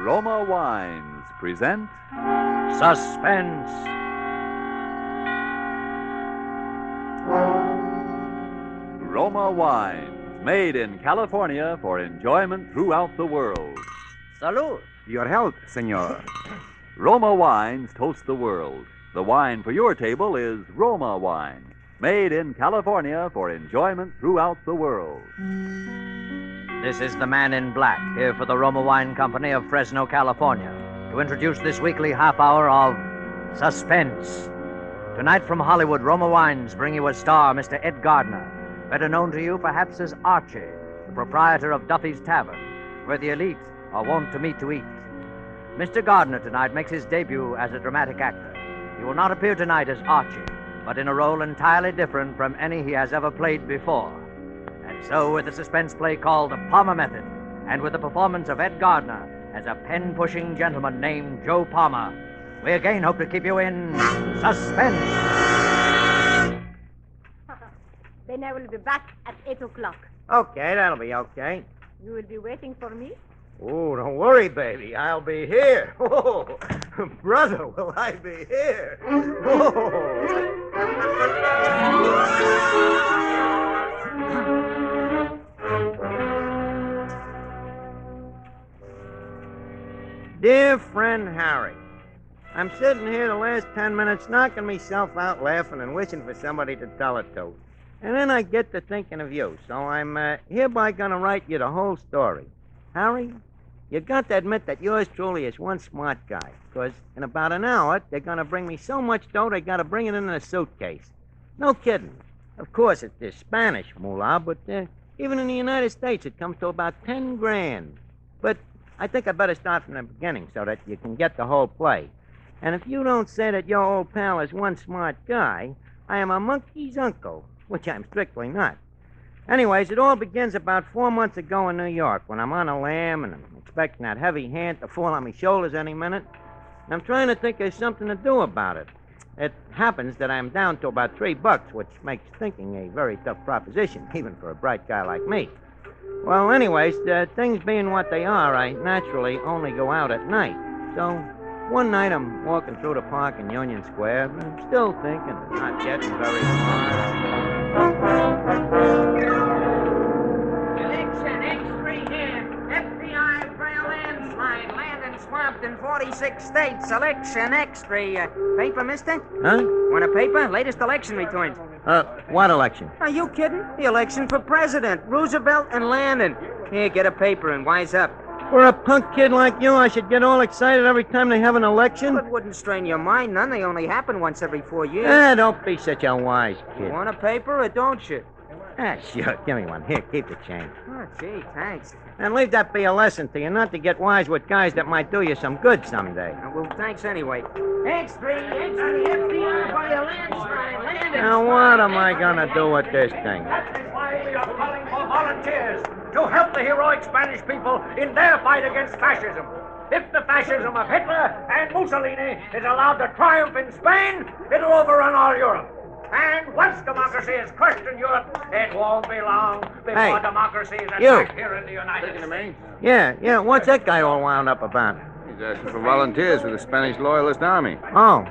Roma Wines present Suspense. Roma Wines, made in California for enjoyment throughout the world. Salud. Your health, senor. Roma Wines toast the world. The wine for your table is Roma Wine, made in California for enjoyment throughout the world. This is the man in black, here for the Roma Wine Company of Fresno, California, to introduce this weekly half hour of Suspense. Tonight from Hollywood, Roma Wines bring you a star, Mr. Ed Gardner, better known to you perhaps as Archie, the proprietor of Duffy's Tavern, where the elite are wont to meet to eat. Mr. Gardner tonight makes his debut as a dramatic actor. He will not appear tonight as Archie, but in a role entirely different from any he has ever played before. And so, with a suspense play called The Palmer Method, and with the performance of Ed Gardner as a pen-pushing gentleman named Joe Palmer, we again hope to keep you in suspense. Then I will be back at 8 o'clock. Okay, that'll be okay. You will be waiting for me? Oh, don't worry, baby. I'll be here. Oh, brother, will I be here? Dear friend Harry, I'm sitting here the last 10 minutes knocking myself out laughing and wishing for somebody to tell it to. And then I get to thinking of you, so I'm hereby going to write you the whole story. Harry, you got to admit that yours truly is one smart guy, because in about an hour, they're going to bring me so much dough they got to bring it in a suitcase. No kidding. Of course, it's the Spanish moolah, but even in the United States, it comes to about 10 grand. But I think I better start from the beginning so that you can get the whole play. And if you don't say that your old pal is one smart guy, I am a monkey's uncle, which I'm strictly not. Anyways, it all begins about 4 months ago in New York when I'm on a lam and I'm expecting that heavy hand to fall on my shoulders any minute. And I'm trying to think of something to do about it. It happens that I'm down to about $3, which makes thinking a very tough proposition, even for a bright guy like me. Well, anyways, things being what they are, I naturally only go out at night. So one night I'm walking through the park in Union Square, and I'm still thinking, not getting very far. Election X3 here. FBI trail landslide. Land and swamped in 46 states. Election X3. Paper, mister? Huh? Want a paper? Latest election returns. What election? Are you kidding? The election for president. Roosevelt and Landon. Here, get a paper and wise up. For a punk kid like you, I should get all excited every time they have an election? Well, it wouldn't strain your mind none. They only happen once every 4 years. Don't be such a wise kid. Want a paper or don't you? Sure. Give me one. Here, keep the change. Oh, gee, thanks. And leave that be a lesson to you, not to get wise with guys that might do you some good someday. Well, thanks anyway. X3, FBI by a landslide. Landon. Now, what am I going to do with this thing? That is why we are calling for volunteers to help the heroic Spanish people in their fight against fascism. If the fascism of Hitler and Mussolini is allowed to triumph in Spain, it'll overrun all Europe. And once democracy is crushed in Europe, it won't be long before Hey, democracy is you. attacked here in the United States. Yeah, what's that guy all wound up about? He's asking for volunteers for the Spanish Loyalist Army. Oh,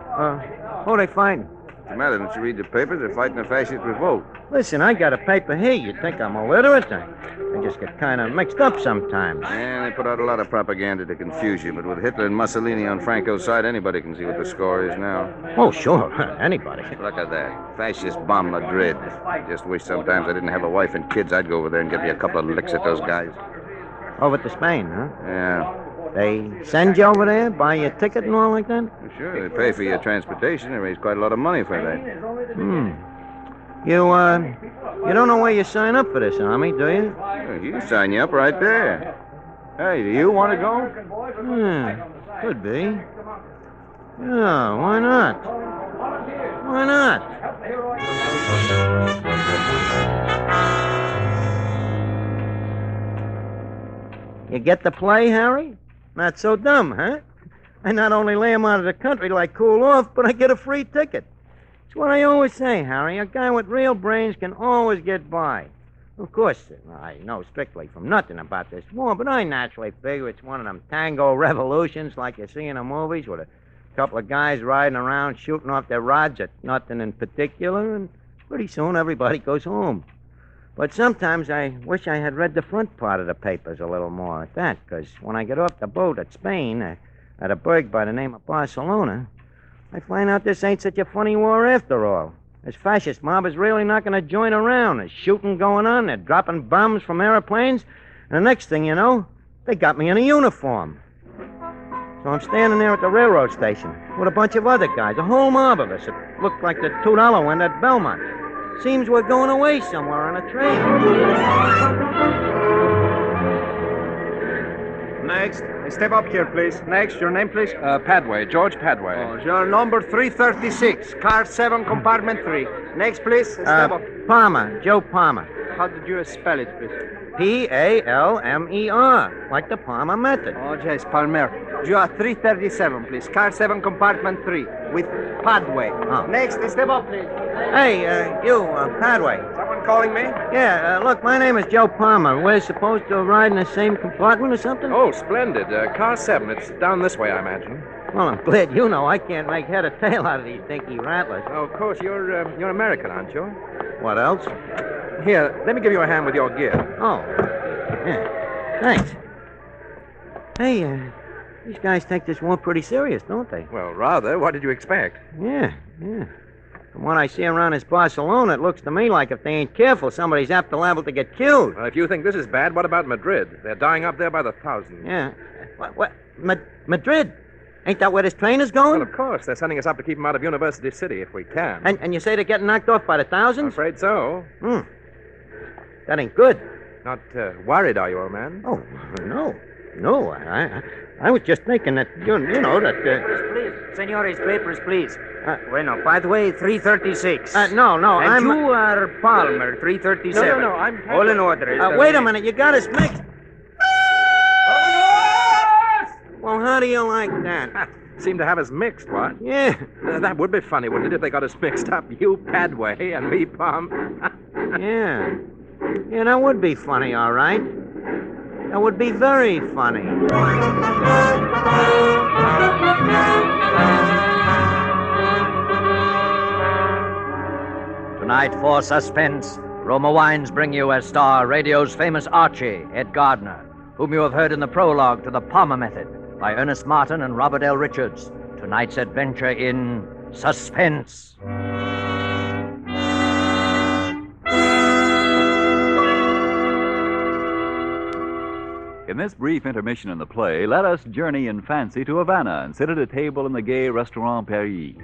who are they fighting? What's the matter? Don't you read the papers? They're fighting a fascist revolt. Listen, I got a paper here. You think I'm illiterate? I just get kind of mixed up sometimes. And they put out a lot of propaganda to confuse you, but with Hitler and Mussolini on Franco's side, anybody can see what the score is now. Oh, sure. Anybody. Look at that. Fascist bomb Madrid. Just wish sometimes I didn't have a wife and kids. I'd go over there and get me a couple of licks at those guys. Over to Spain, huh? Yeah. They send you over there, buy you a ticket and all like that? Sure, they pay for your transportation. They raise quite a lot of money for that. You don't know where you sign up for this army, do you? Well, you sign you up right there. Hey, do you want to go? Could be. Yeah, why not? Why not? You get the play, Harry? Not so dumb, huh? I not only lay him out of the country till I cool off, but I get a free ticket. It's what I always say, Harry. A guy with real brains can always get by. Of course, I know strictly from nothing about this war, but I naturally figure it's one of them tango revolutions like you see in the movies with a couple of guys riding around shooting off their rods at nothing in particular, and pretty soon everybody goes home. But sometimes I wish I had read the front part of the papers a little more at that, because when I get off the boat at Spain, at a burg by the name of Barcelona, I find out this ain't such a funny war after all. This fascist mob is really not going to join around. There's shooting going on. They're dropping bombs from airplanes. And the next thing you know, they got me in a uniform. So I'm standing there at the railroad station with a bunch of other guys, a whole mob of us. It looked like the $2 one at Belmont. Seems we're going away somewhere on a train. Next. Step up here, please. Next, your name, please? Padway, George Padway. Oh, your number 336, car 7, compartment 3. Next, please. Step up. Palmer, Joe Palmer. How did you spell it, please? Palmer, like the Palmer method. Oh, yes, Palmer. You are 337, please. Car 7, compartment 3, with Padway. Oh. Next, step up, please. Hey, you, Padway. Someone calling me? Yeah, look, my name is Joe Palmer. We're supposed to ride in the same compartment or something? Oh, splendid. Car 7. It's down this way, I imagine. Well, I'm glad you know. I can't make head or tail out of these dinky rattlers. Oh, of course. You're American, aren't you? What else? Here, let me give you a hand with your gear. Oh, yeah. Thanks. Hey, these guys take this war pretty serious, don't they? Well, rather. What did you expect? Yeah. From what I see around this Barcelona, it looks to me like if they ain't careful, somebody's apt to liable to get killed. Well, if you think this is bad, what about Madrid? They're dying up there by the thousands. Yeah. What? Madrid? Ain't that where this train is going? Well, of course. They're sending us up to keep them out of University City if we can. And you say they're getting knocked off by the I'm thousands? afraid so. That ain't good. Not worried, are you, old man? Oh, no. I was just thinking that, you know, that... Please, senores, papers, please. Bueno, Padway, 336. No, And I'm... you are Palmer, 337. No, I'm... All in order. wait a minute, you got us mixed. Well, how do you like that? Seem to have us mixed, what? Yeah. That would be funny, wouldn't it, if they got us mixed up? You, Padway, and me, Palm. Yeah, that would be funny, all right. That would be very funny. Tonight for Suspense, Roma Wines bring you as star radio's famous Archie, Ed Gardner, whom you have heard in the prologue to The Palmer Method by Ernest Martin and Robert L. Richards. Tonight's adventure in Suspense. In this brief intermission in the play, let us journey in fancy to Havana and sit at a table in the gay Restaurant Paris.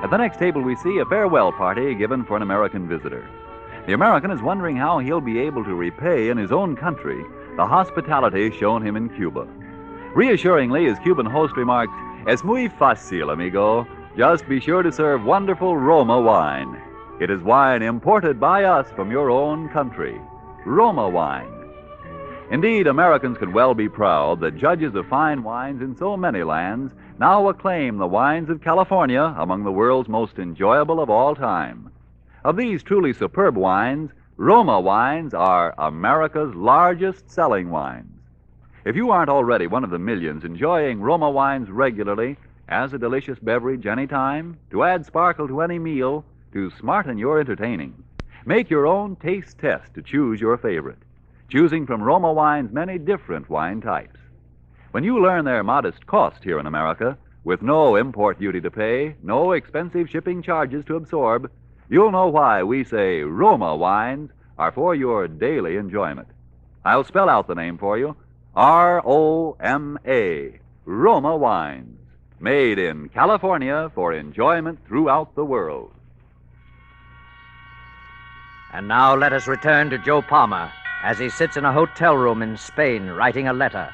At the next table, we see a farewell party given for an American visitor. The American is wondering how he'll be able to repay in his own country the hospitality shown him in Cuba. Reassuringly, his Cuban host remarks, "Es muy fácil, amigo. Just be sure to serve wonderful Roma wine. It is wine imported by us from your own country. Roma wine." Indeed, Americans can well be proud that judges of fine wines in so many lands now acclaim the wines of California among the world's most enjoyable of all time. Of these truly superb wines, Roma wines are America's largest selling wines. If you aren't already one of the millions enjoying Roma wines regularly as a delicious beverage any time, to add sparkle to any meal, to smarten your entertaining, make your own taste test to choose your favorite, choosing from Roma Wine's many different wine types. When you learn their modest cost here in America, with no import duty to pay, no expensive shipping charges to absorb, you'll know why we say Roma Wines are for your daily enjoyment. I'll spell out the name for you. R-O-M-A, Roma Wines, made in California for enjoyment throughout the world. And now let us return to Joe Palmer as he sits in a hotel room in Spain writing a letter.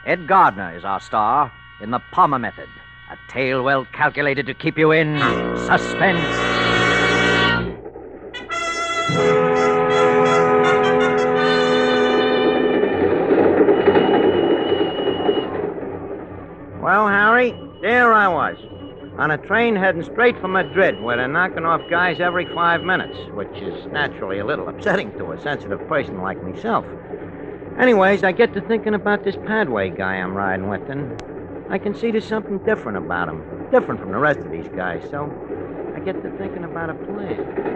Ed Gardner is our star in The Palmer Method, a tale well calculated to keep you in suspense. Well, Harry, there I was. on a train heading straight for Madrid, where they're knocking off guys every 5 minutes, which is naturally a little upsetting to a sensitive person like myself. Anyways, I get to thinking about this Padway guy I'm riding with, and I can see there's something different about him, different from the rest of these guys, so I get to thinking about a plan.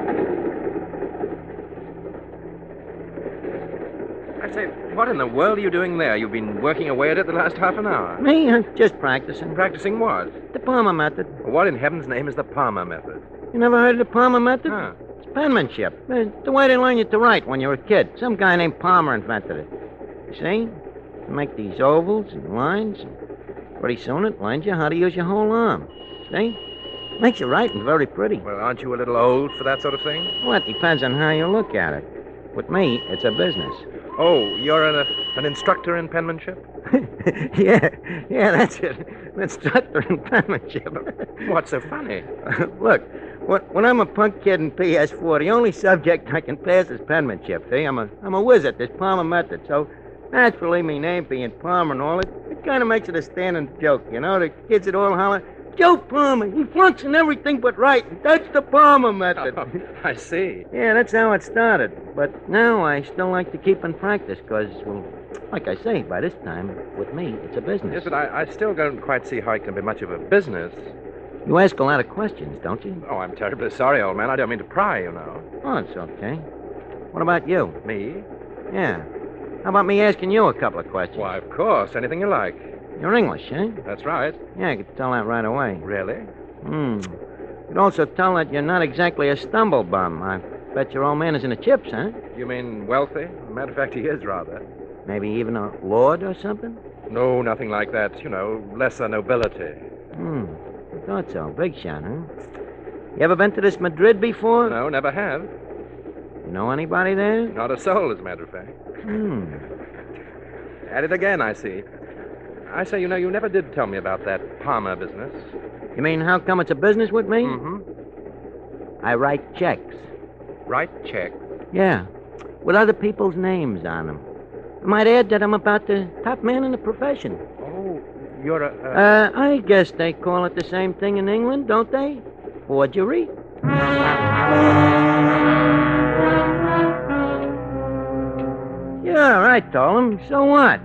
I say, what in the world are you doing there? You've been working away at it the last half an hour. Me? I'm just practicing. Practicing what? The Palmer method. What in heaven's name is the Palmer method? You never heard of the Palmer method? Huh. It's penmanship. It's the way they learn you to write when you're a kid. Some guy named Palmer invented it. You see? You make these ovals and lines, and pretty soon it learns you how to use your whole arm. See? Makes your writing very pretty. Well, aren't you a little old for that sort of thing? Well, it depends on how you look at it. With me, it's a business. Oh, you're an instructor in penmanship? Yeah, that's it. An instructor in penmanship. What's so funny? Look, when I'm a punk kid in PS4, the only subject I can pass is penmanship. See, I'm a whiz at this Palmer method, so naturally, me name being Palmer and all, it kind of makes it a standing joke, you know? The kids would all holler, Joe Palmer, he flunks in everything but writing. That's the Palmer method. Oh, I see. Yeah, that's how it started. But now I still like to keep in practice because, well, like I say, by this time, with me, it's a business. Yes, but I still don't quite see how it can be much of a business. You ask a lot of questions, don't you? Oh, I'm terribly sorry, old man. I don't mean to pry, you know. Oh, it's okay. What about you? Me? Yeah. How about me asking you a couple of questions? Why, of course. Anything you like. You're English, eh? That's right. Yeah, I could tell that right away. Really? You'd also tell that you're not exactly a stumble bum. I bet your old man is in the chips, huh? You mean wealthy? Matter of fact, he is rather. Maybe even a lord or something? No, nothing like that. You know, lesser nobility. I thought so. Big shot, huh? You ever been to this Madrid before? No, never have. You know anybody there? Not a soul, as a matter of fact. At it again, I see. I say, you know, you never did tell me about that Palmer business. You mean how come it's a business with me? Mm-hmm. I write checks. Write checks? Yeah, with other people's names on them. I might add that I'm about the top man in the profession. Oh, you're a... I guess they call it the same thing in England, don't they? Forgery. Yeah, I told him. So what?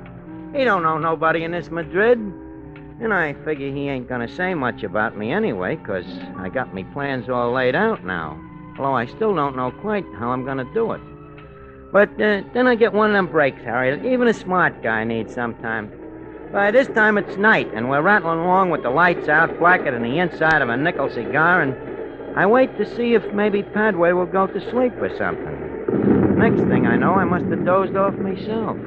He don't know nobody in this Madrid. And I figure he ain't gonna say much about me anyway, 'cause I got me plans all laid out now. Although I still don't know quite how I'm gonna do it. But then I get one of them breaks, Harry, that even a smart guy needs sometime. By this time it's night, and we're rattling along with the lights out, blacker than the inside of a nickel cigar, and I wait to see if maybe Padway will go to sleep or something. Next thing I know, I must have dozed off myself.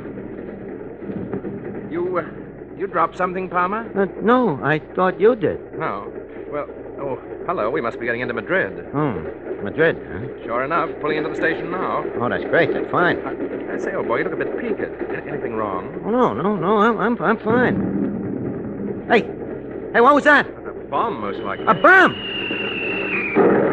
You dropped something, Palmer? No, I thought you did. No. Well, oh, hello. We must be getting into Madrid. Madrid, huh? Sure enough, pulling into the station now. Oh, that's great. That's fine. I say, old boy, you look a bit peaked. Anything wrong? Oh, no. I'm fine. Hey, what was that? A bomb, most likely. A bomb!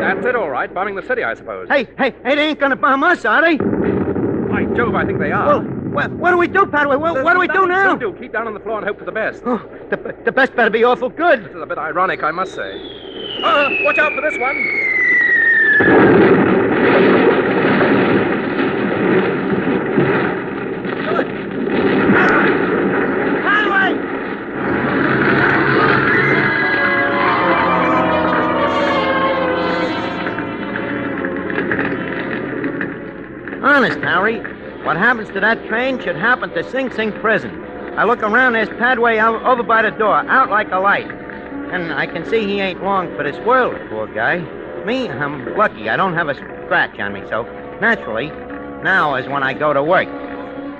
That's it, all right. Bombing the city, I suppose. Hey, they ain't gonna bomb us, are they? By Jove, I think they are. Well, what do we do, Padway? What do we do now? Do. Keep down on the floor and hope for the best. Oh, the best better be awful good. This is a bit ironic, I must say. Watch out for this one. Padway! Honest, Harry, what happens to that train should happen to Sing Sing prison. I look around, there's Padway over by the door, out like a light. And I can see he ain't long for this world, poor guy. Me, I'm lucky. I don't have a scratch on me, so naturally, now is when I go to work.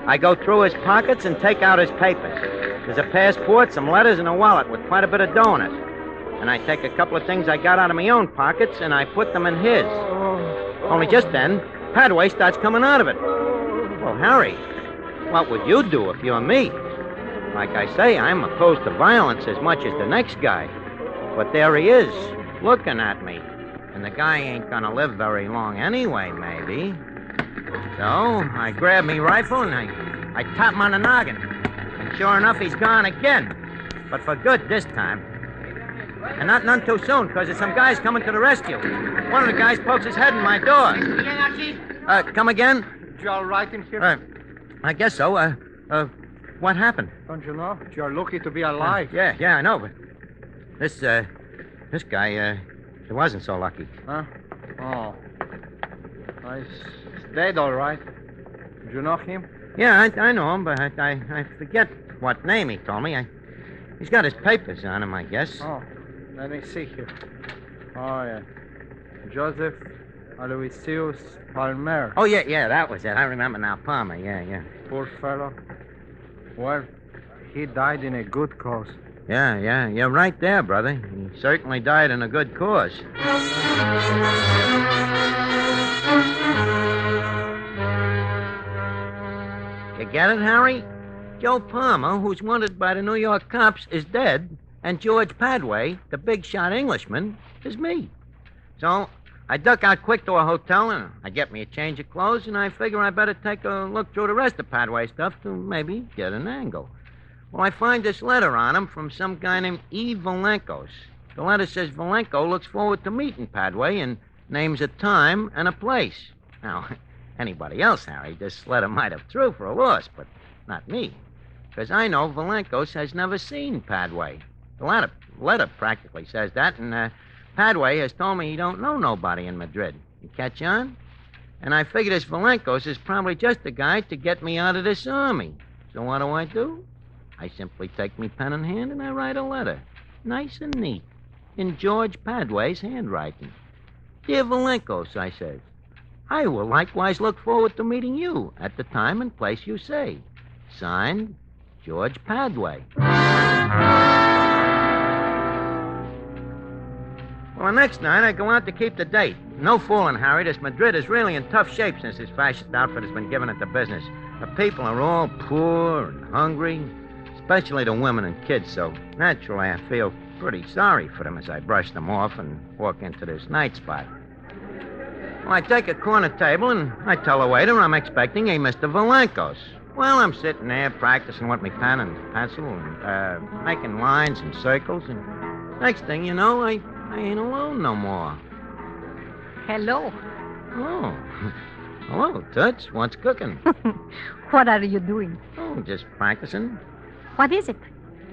I go through his pockets and take out his papers. There's a passport, some letters, and a wallet with quite a bit of dough in it. And I take a couple of things I got out of my own pockets and I put them in his. Only just then, Padway starts coming out of it. Well, Harry, what would you do if you were me? Like I say, I'm opposed to violence as much as the next guy. But there he is, looking at me. And the guy ain't gonna live very long anyway, maybe. So I grab me rifle and I tap him on the noggin. And sure enough, he's gone again. But for good this time. And not none too soon, because there's some guys coming to the rescue. One of the guys pokes his head in my door. Come again? You all right in here? I guess so. What happened? Don't you know? You're lucky to be alive. Yeah, I know, but this guy, he wasn't so lucky. Huh? Oh. He's dead, all right. Did you know him? Yeah, I know him, but I forget what name he told me. He's got his papers on him, I guess. Oh, let me see here. Oh, yeah. Joseph Aloysius Palmer. Oh, yeah, that was it. I remember now. Palmer, yeah. Poor fellow. Well, he died in a good cause. Yeah, you're right there, brother. He certainly died in a good cause. You get it, Harry? Joe Palmer, who's wanted by the New York cops, is dead, and George Padway, the big shot Englishman, is me. So I duck out quick to a hotel, and I get me a change of clothes, and I figure I better take a look through the rest of Padway stuff to maybe get an angle. Well, I find this letter on him from some guy named E. Valenkos. The letter says Valenko looks forward to meeting Padway and names a time and a place. Now, anybody else, Harry, this letter might have threw for a loss, but not me. Because I know Valenkos has never seen Padway. The letter practically says that, and Padway has told me he don't know nobody in Madrid. You catch on? And I figure this Valenkos is probably just the guy to get me out of this army. So what do? I simply take me pen in hand and I write a letter. Nice and neat. In George Padway's handwriting. Dear Valenkos, I says, I will likewise look forward to meeting you at the time and place you say. Signed, George Padway. Well, the next night I go out to keep the date. No fooling, Harry. This Madrid is really in tough shape since this fascist outfit has been given it the business. The people are all poor and hungry, especially the women and kids, so naturally I feel pretty sorry for them as I brush them off and walk into this night spot. Well, I take a corner table and I tell the waiter I'm expecting a Mr. Valenkos. Well, I'm sitting there practicing with my pen and pencil and making lines and circles, and next thing you know, I ain't alone no more. Hello. Oh, hello, Toots. What's cooking? What are you doing? Oh, just practicing. What is it?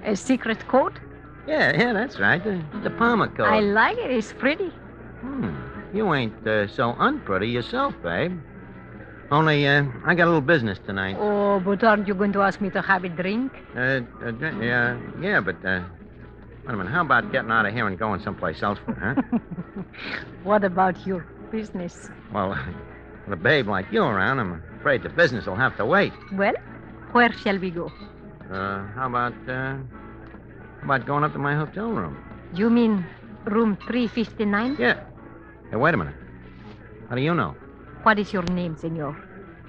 A secret code? Yeah, that's right. The Palmer code. I like it. It's pretty. You ain't so unpretty yourself, babe. Only, I got a little business tonight. Oh, but aren't you going to ask me to have a drink? Yeah, but, wait a minute. How about getting out of here and going someplace else, huh? What about your business? Well, with a babe like you around, I'm afraid the business will have to wait. Well, where shall we go? How about going up to my hotel room? You mean room 359? Yeah. Hey, wait a minute. How do you know? What is your name, senor?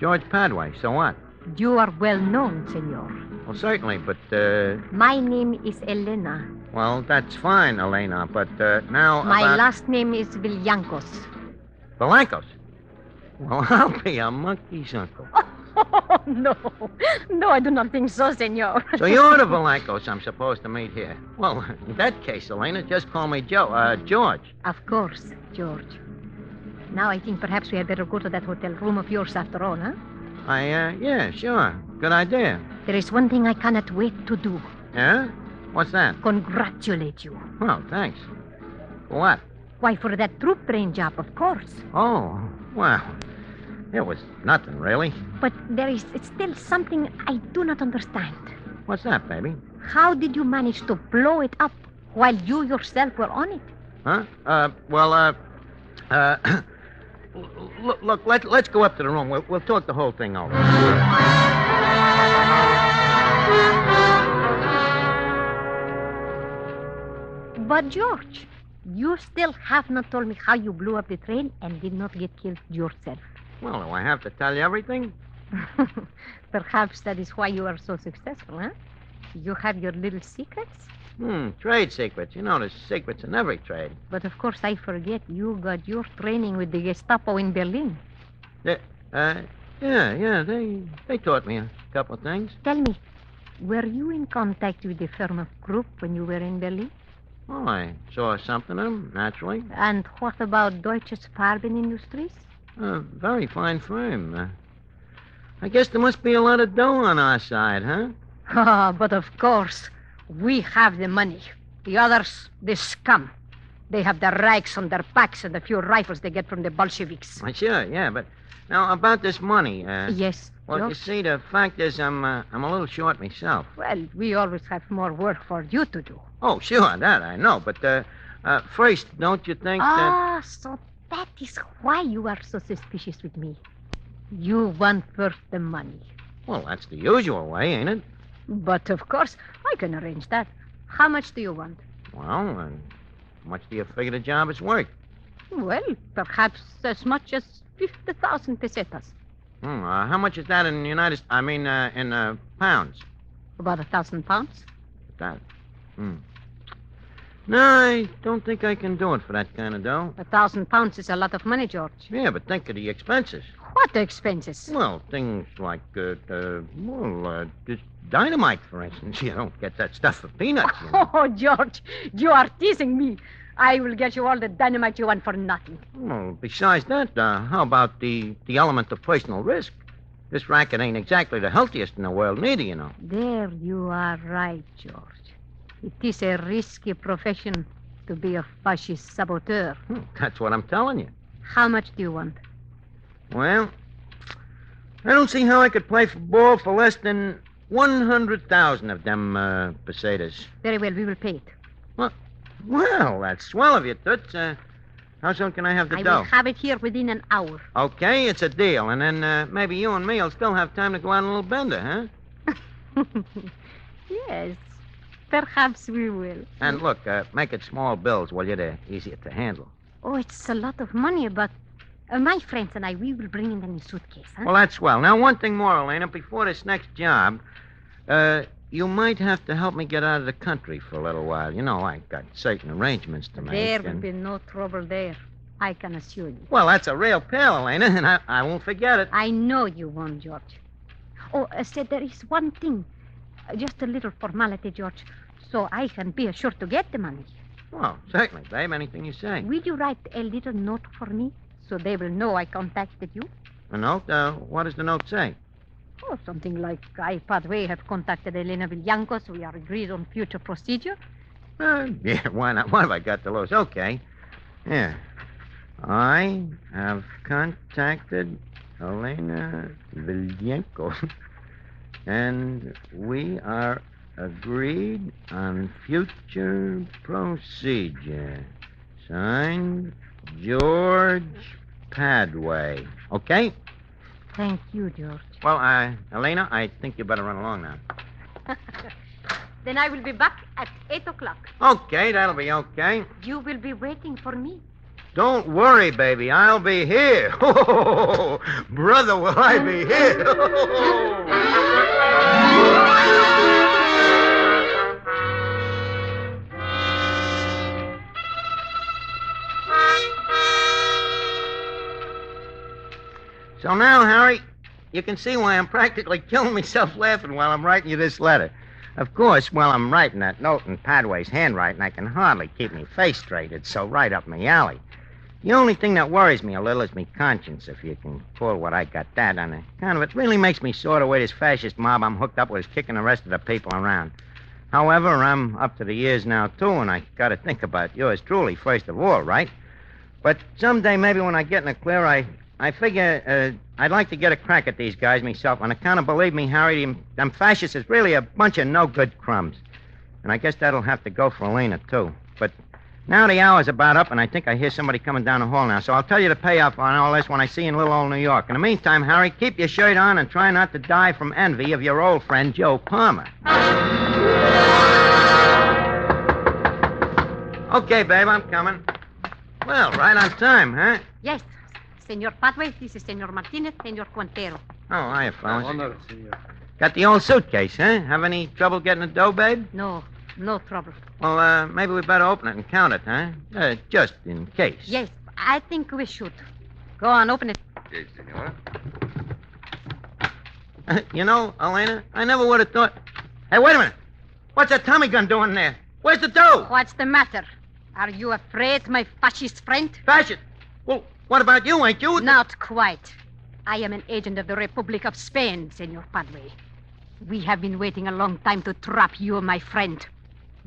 George Padway. So what? You are well known, senor. Well, certainly, but, My name is Elena. Well, that's fine, Elena, but, now My last name is Villancos. Valenkos? Well, I'll be a monkey's uncle. Oh, no. No, I do not think so, senor. So you're the Valenkos I'm supposed to meet here. Well, in that case, Elena, just call me George. Of course, George. Now I think perhaps we had better go to that hotel room of yours after all, huh? Yeah, sure. Good idea. There is one thing I cannot wait to do. Yeah? What's that? Congratulate you. Well, thanks. For what? Why, for that troop train job, of course. Oh, well, it was nothing, really. But there is still something I do not understand. What's that, baby? How did you manage to blow it up while you yourself were on it? Huh? Look, let's go up to the room. We'll talk the whole thing over. But, George, you still have not told me how you blew up the train and did not get killed yourself. Well, do I have to tell you everything? Perhaps that is why you are so successful, huh? You have your little secrets? Trade secrets. You know, there's secrets in every trade. But, of course, I forget you got your training with the Gestapo in Berlin. They taught me a couple of things. Tell me, were you in contact with the firm of Krupp when you were in Berlin? Well, I saw something of them, naturally. And what about Deutsches Farbenindustries? Very fine firm. I guess there must be a lot of dough on our side, huh? But of course, we have the money. The others, the scum. They have the rags on their backs and the few rifles they get from the Bolsheviks. Well, sure, yeah, but now about this money. Yes. Well, George? you see, the fact is, I'm a little short myself. Well, we always have more work for you to do. Oh, sure, that I know. But first, don't you think that? So that is why you are so suspicious with me. You want first the money. Well, that's the usual way, ain't it? But of course, I can arrange that. How much do you want? Well, how much do you figure the job is worth? Well, perhaps as much as 50,000 pesetas. How much is that in in pounds? About 1,000 pounds. That. No, I don't think I can do it for that kind of dough. 1,000 pounds is a lot of money, George. Yeah, but think of the expenses. What expenses? Well, things like, just dynamite, for instance. You don't get that stuff for peanuts, you know. Oh, George, you are teasing me. I will get you all the dynamite you want for nothing. Well, besides that, how about the element of personal risk? This racket ain't exactly the healthiest in the world, neither, you know. There you are right, George. It is a risky profession to be a fascist saboteur. That's what I'm telling you. How much do you want? Well, I don't see how I could play for ball for less than 100,000 of them pesetas. Very well, we will pay it. Well, that's swell of you, Toots. How soon can I have the I dough? will have it here within an hour. Okay, it's a deal. And then maybe you and me will still have time to go on a little bender, huh? Yes, perhaps we will. And look, make it small bills, will you? They're easier to handle. Oh, it's a lot of money, but my friends and I, we will bring in a suitcase, huh? Well, that's swell. Now, one thing more, Elena. Before this next job, you might have to help me get out of the country for a little while. You know, I got certain arrangements to make. There will be no trouble there, I can assure you. Well, that's a real pal, Elena, and I won't forget it. I know you won't, George. Oh, said there is one thing. Just a little formality, George, so I can be assured to get the money. Well, certainly, babe. Anything you say. Will you write a little note for me so they will know I contacted you? A note? What does the note say? Oh, something like, I, Padre, have contacted Elena Villancos. We are agreed on future procedure. Yeah, why not? What have I got to lose? Okay. Yeah. I have contacted Elena Villancos, and we are agreed on future procedure. Signed, George Padway. Okay? Thank you, George. Well, Elena, I think you better run along now. Then I will be back at 8 o'clock. Okay, that'll be okay. You will be waiting for me. Don't worry, baby. I'll be here. Oh, brother, will I be here? So now, Harry, you can see why I'm practically killing myself laughing while I'm writing you this letter. Of course, while I'm writing that note in Padway's handwriting, I can hardly keep me face straight. It's so right up my alley. The only thing that worries me a little is me conscience, if you can call what I got that on account of it really makes me sort of way this fascist mob I'm hooked up with is kicking the rest of the people around. However, I'm up to the years now, too, and I got to think about yours truly first of all, right? But someday, maybe when I get in the clear, I figure I'd like to get a crack at these guys myself on account of, believe me, Harry, them fascists is really a bunch of no-good crumbs. And I guess that'll have to go for Elena, too. But now the hour's about up, and I think I hear somebody coming down the hall now, so I'll tell you the payoff on all this when I see you in little old New York. In the meantime, Harry, keep your shirt on and try not to die from envy of your old friend, Joe Palmer. Okay, babe, I'm coming. Well, right on time, huh? Yes, Senor Padway, this is Senor Martinez, Senor Quintero. Oh, hiya, fellas. Honor, senor. Got the old suitcase, huh? Have any trouble getting the dough, babe? No trouble. Well, maybe we better open it and count it, huh? Just in case. Yes, I think we should. Go on, open it. Okay, senora. You know, Elena, I never would have thought... Hey, wait a minute. What's that Tommy gun doing there? Where's the dough? What's the matter? Are you afraid, my fascist friend? Fascist? Well, what about you? Ain't you? Not quite. I am an agent of the Republic of Spain, Senor Padre. We have been waiting a long time to trap you, my friend.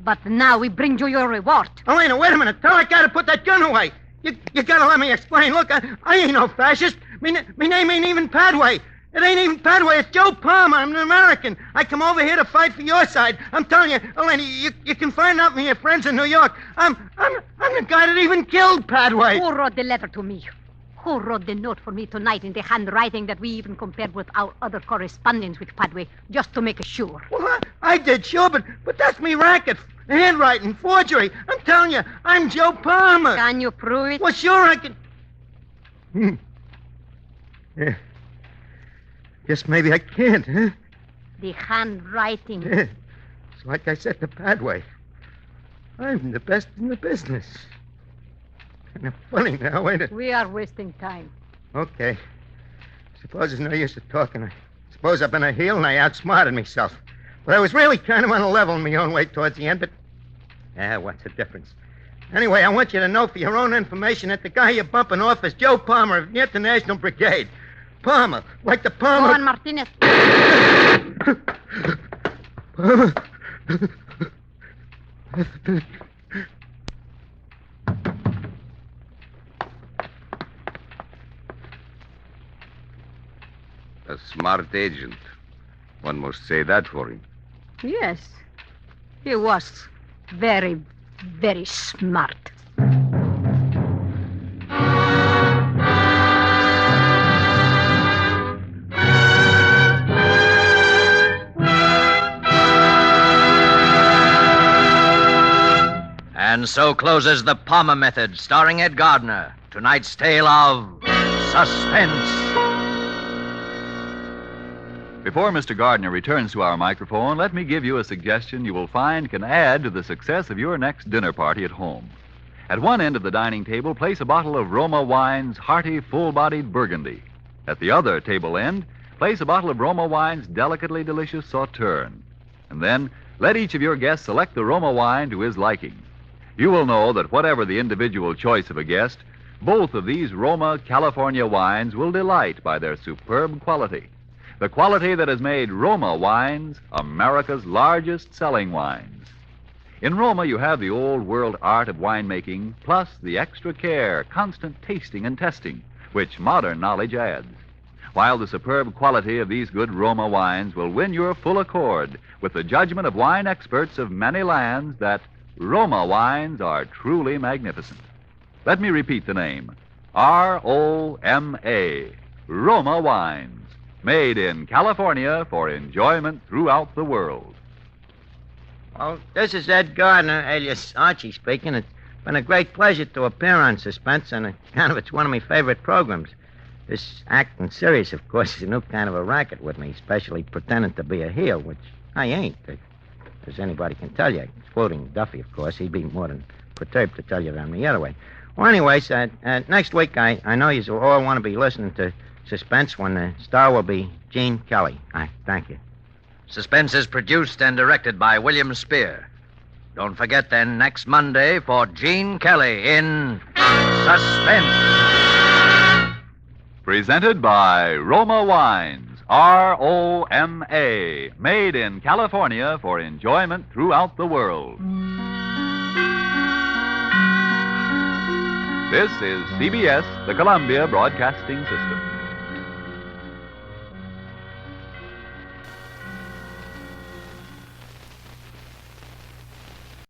But now we bring you your reward. Elena, wait a minute. Tell that guy to put that gun away. You gotta let me explain. Look, I ain't no fascist. Me name ain't even Padway. It ain't even Padway. It's Joe Palmer. I'm an American. I come over here to fight for your side. I'm telling you, Elena, you can find out from your friends in New York. I'm the guy that even killed Padway. Who wrote the letter to me? Who wrote the note for me tonight in the handwriting that we even compared with our other correspondence with Padway, just to make sure? Well, I did, sure, but that's me racket. Handwriting, forgery. I'm telling you, I'm Joe Palmer. Can you prove it? Well, sure I can. Yeah. Guess maybe I can't, huh? The handwriting. Yeah. It's like I said to Padway. I'm the best in the business. Kind of funny now, ain't it? We are wasting time. Okay. Suppose there's no use of talking. I suppose I've been a heel and I outsmarted myself. But I was really kind of on a level in my own way towards the end, but... what's the difference? Anyway, I want you to know for your own information that the guy you're bumping off is Joe Palmer of the International Brigade. Palmer, like the Palmer... Go on, Martinez. Palmer. A smart agent. One must say that for him. Yes. He was very, very smart. And so closes The Palmer Method, starring Ed Gardner. Tonight's tale of Suspense. Before Mr. Gardner returns to our microphone, let me give you a suggestion you will find can add to the success of your next dinner party at home. At one end of the dining table, place a bottle of Roma Wine's hearty, full-bodied Burgundy. At the other table end, place a bottle of Roma Wine's delicately delicious Sauterne. And then, let each of your guests select the Roma wine to his liking. You will know that whatever the individual choice of a guest, both of these Roma California wines will delight by their superb quality. The quality that has made Roma wines America's largest selling wines. In Roma, you have the old-world art of winemaking, plus the extra care, constant tasting and testing, which modern knowledge adds. While the superb quality of these good Roma wines will win your full accord with the judgment of wine experts of many lands that Roma wines are truly magnificent. Let me repeat the name. R-O-M-A. Roma Wines. Made in California for enjoyment throughout the world. Well, this is Ed Gardner, alias Archie, speaking. It's been a great pleasure to appear on Suspense, and it's one of my favorite programs. This acting serious, of course, is a new kind of a racket with me, especially pretending to be a heel, which I ain't, as anybody can tell you, excluding Duffy, of course. He'd be more than perturbed to tell you around the other way. Well, anyways, next week, I know you all want to be listening to Suspense when the star will be Gene Kelly. Thank you. Suspense is produced and directed by William Spear. Don't forget then, next Monday for Gene Kelly in Suspense. Presented by Roma Wines. R-O-M-A. Made in California for enjoyment throughout the world. This is CBS, the Columbia Broadcasting System.